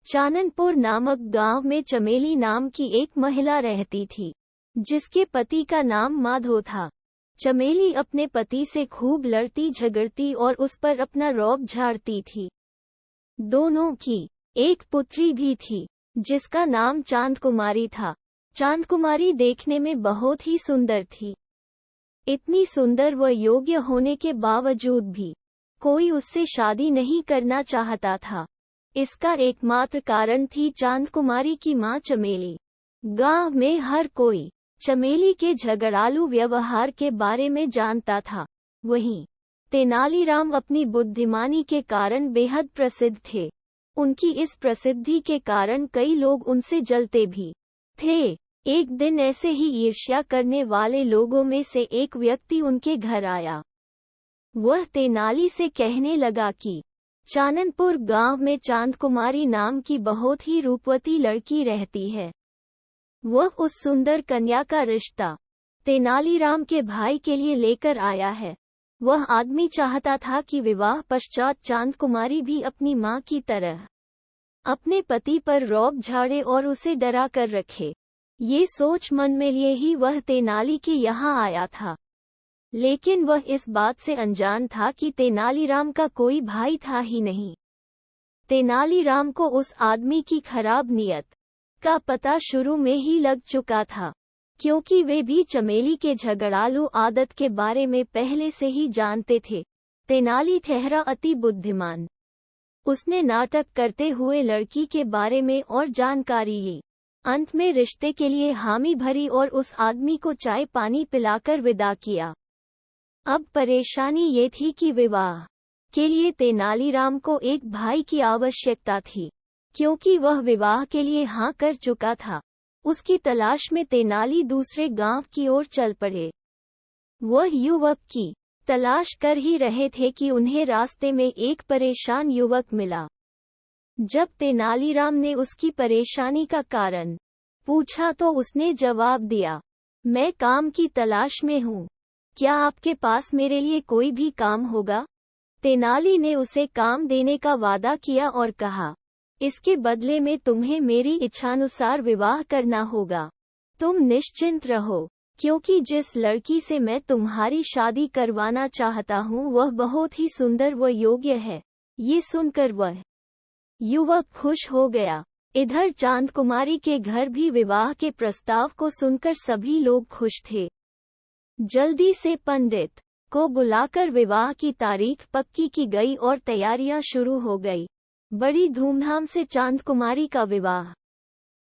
चाननपुर नामक गांव में चमेली नाम की एक महिला रहती थी, जिसके पति का नाम माधो था। चमेली अपने पति से खूब लड़ती झगड़ती और उस पर अपना रौब झाड़ती थी। दोनों की एक पुत्री भी थी, जिसका नाम चांदकुमारी था। चांदकुमारी देखने में बहुत ही सुंदर थी। इतनी सुंदर व योग्य होने के बावजूद भी कोई उससे शादी नहीं करना चाहता था। इसका एकमात्र कारण थी चांदकुमारी की मां चमेली। गांव में हर कोई चमेली के झगड़ालू व्यवहार के बारे में जानता था। वहीं तेनालीराम अपनी बुद्धिमानी के कारण बेहद प्रसिद्ध थे। उनकी इस प्रसिद्धि के कारण कई लोग उनसे जलते भी थे। एक दिन ऐसे ही ईर्ष्या करने वाले लोगों में से एक व्यक्ति उनके घर आया। वह तेनाली से कहने लगा कि चाननपुर गांव में चांदकुमारी नाम की बहुत ही रूपवती लड़की रहती है। वह उस सुंदर कन्या का रिश्ता तेनालीराम के भाई के लिए लेकर आया है। वह आदमी चाहता था कि विवाह पश्चात चांदकुमारी भी अपनी मां की तरह अपने पति पर रौब झाड़े और उसे डरा कर रखे। ये सोच मन में लिए ही वह तेनाली के यहाँ आया था। लेकिन वह इस बात से अनजान था कि तेनालीराम का कोई भाई था ही नहीं। तेनालीराम को उस आदमी की खराब नीयत का पता शुरू में ही लग चुका था, क्योंकि वे भी चमेली के झगड़ालू आदत के बारे में पहले से ही जानते थे। तेनाली ठहरा अति बुद्धिमान। उसने नाटक करते हुए लड़की के बारे में और जानकारी ली। अंत में रिश्ते के लिए हामी भरी और उस आदमी को चाय पानी पिलाकर विदा किया। अब परेशानी ये थी कि विवाह के लिए तेनालीराम को एक भाई की आवश्यकता थी, क्योंकि वह विवाह के लिए हाँ कर चुका था। उसकी तलाश में तेनाली दूसरे गांव की ओर चल पड़े। वह युवक की तलाश कर ही रहे थे कि उन्हें रास्ते में एक परेशान युवक मिला। जब तेनालीराम ने उसकी परेशानी का कारण पूछा तो उसने जवाब दिया, मैं काम की तलाश में हूँ। क्या आपके पास मेरे लिए कोई भी काम होगा? तेनाली ने उसे काम देने का वादा किया और कहा, इसके बदले में तुम्हें मेरी इच्छानुसार विवाह करना होगा। तुम निश्चिंत रहो, क्योंकि जिस लड़की से मैं तुम्हारी शादी करवाना चाहता हूँ वह बहुत ही सुंदर व योग्य है। ये सुनकर वह युवक खुश हो गया। इधर चांदकुमारी के घर भी विवाह के प्रस्ताव को सुनकर सभी लोग खुश थे। जल्दी से पंडित को बुलाकर विवाह की तारीख पक्की की गई और तैयारियां शुरू हो गई। बड़ी धूमधाम से चांदकुमारी का विवाह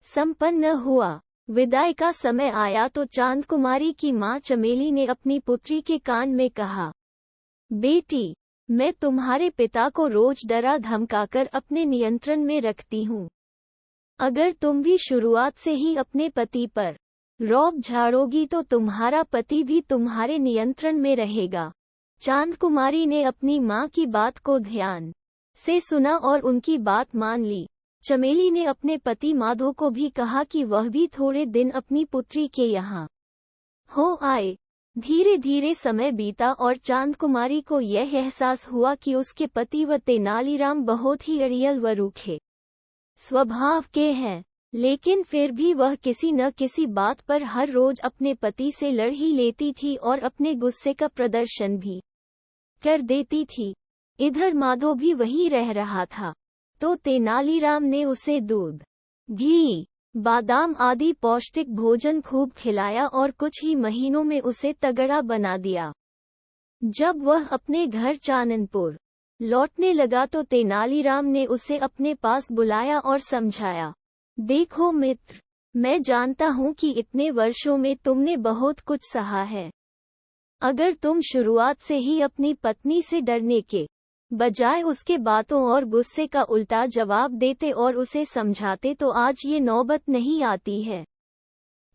संपन्न हुआ। विदाई का समय आया तो चांदकुमारी की मां चमेली ने अपनी पुत्री के कान में कहा, बेटी, मैं तुम्हारे पिता को रोज डरा धमकाकर अपने नियंत्रण में रखती हूँ। अगर तुम भी शुरुआत से ही अपने पति पर रौब झाड़ोगी तो तुम्हारा पति भी तुम्हारे नियंत्रण में रहेगा। चांदकुमारी ने अपनी मां की बात को ध्यान से सुना और उनकी बात मान ली। चमेली ने अपने पति माधो को भी कहा कि वह भी थोड़े दिन अपनी पुत्री के यहाँ हो आए। धीरे धीरे समय बीता और चांदकुमारी को यह एहसास हुआ कि उसके पति व तेनालीराम बहुत ही अड़ियल व रूखे स्वभाव के हैं, लेकिन फिर भी वह किसी न किसी बात पर हर रोज अपने पति से लड़ ही लेती थी और अपने गुस्से का प्रदर्शन भी कर देती थी। इधर माधो भी वहीं रह रहा था, तो तेनालीराम ने उसे दूध, घी, बादाम आदि पौष्टिक भोजन खूब खिलाया और कुछ ही महीनों में उसे तगड़ा बना दिया। जब वह अपने घर चाननपुर लौटने लगा तो तेनालीराम ने उसे अपने पास बुलाया और समझाया, देखो मित्र, मैं जानता हूँ कि इतने वर्षों में तुमने बहुत कुछ सहा है। अगर तुम शुरुआत से ही अपनी पत्नी से डरने के बजाय उसके बातों और गुस्से का उल्टा जवाब देते और उसे समझाते तो आज ये नौबत नहीं आती है।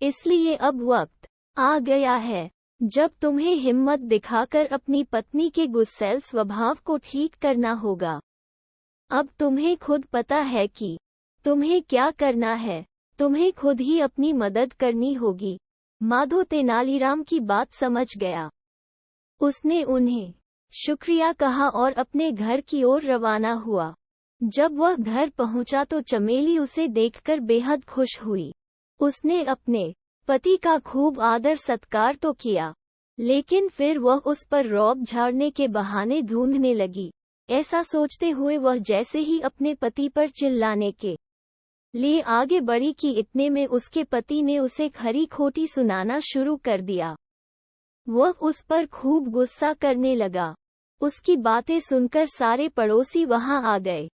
इसलिए अब वक्त आ गया है जब तुम्हें हिम्मत दिखाकर अपनी पत्नी के गुस्सैल स्वभाव को ठीक करना होगा। अब तुम्हें खुद पता है कि तुम्हें क्या करना है। तुम्हें खुद ही अपनी मदद करनी होगी। माधो तेनालीराम की बात समझ गया। उसने उन्हें शुक्रिया कहा और अपने घर की ओर रवाना हुआ। जब वह घर पहुंचा तो चमेली उसे देखकर बेहद खुश हुई। उसने अपने पति का खूब आदर सत्कार तो किया, लेकिन फिर वह उस पर रौब झाड़ने के बहाने ढूंढने लगी। ऐसा सोचते हुए वह जैसे ही अपने पति पर चिल्लाने के लिए आगे बढ़ी कि इतने में उसके पति ने उसे खरी खोटी सुनाना शुरू कर दिया। वह उस पर खूब गुस्सा करने लगा। उसकी बातें सुनकर सारे पड़ोसी वहां आ गए।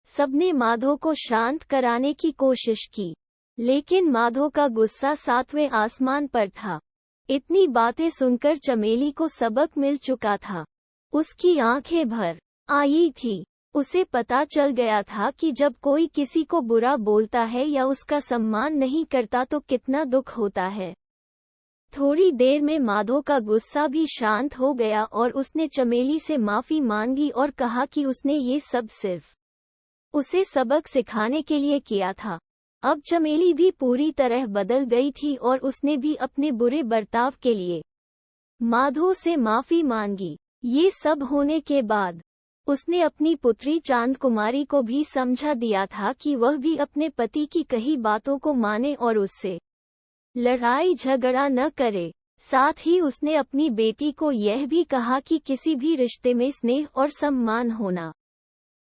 सबने माधो को शांत कराने की कोशिश की, लेकिन माधो का गुस्सा सातवें आसमान पर था। इतनी बातें सुनकर चमेली को सबक मिल चुका था। उसकी आंखें भर आई थी। उसे पता चल गया था कि जब कोई किसी को बुरा बोलता है या उसका सम्मान नहीं करता तो कितना दुख होता है। थोड़ी देर में माधो का गुस्सा भी शांत हो गया और उसने चमेली से माफी मांगी और कहा कि उसने ये सब सिर्फ उसे सबक सिखाने के लिए किया था। अब चमेली भी पूरी तरह बदल गई थी और उसने भी अपने बुरे बर्ताव के लिए माधो से माफी मांगी। ये सब होने के बाद उसने अपनी पुत्री चांद कुमारी को भी समझा दिया था कि वह भी अपने पति की कही बातों को माने और उससे लड़ाई झगड़ा न करे। साथ ही उसने अपनी बेटी को यह भी कहा कि किसी भी रिश्ते में स्नेह और सम्मान होना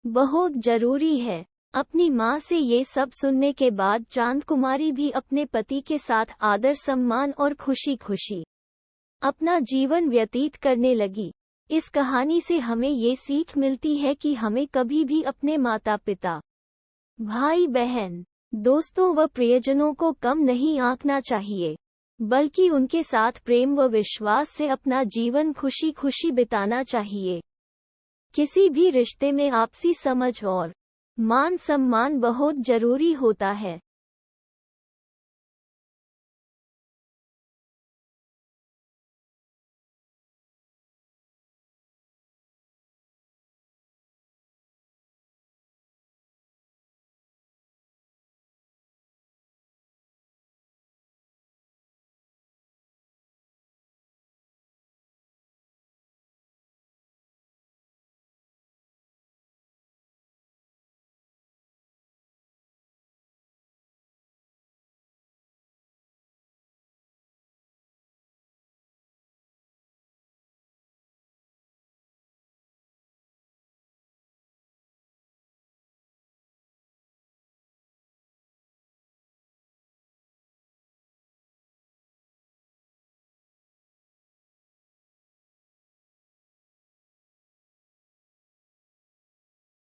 बहुत जरूरी है। अपनी मां से ये सब सुनने के बाद चांद कुमारी भी अपने पति के साथ आदर सम्मान और खुशी खुशी अपना जीवन व्यतीत करने लगी। इस कहानी से हमें ये सीख मिलती है कि हमें कभी भी अपने माता पिता, भाई बहन, दोस्तों व प्रियजनों को कम नहीं आंकना चाहिए, बल्कि उनके साथ प्रेम व विश्वास से अपना जीवन खुशी खुशी बिताना चाहिए। किसी भी रिश्ते में आपसी समझ और मान सम्मान बहुत जरूरी होता है।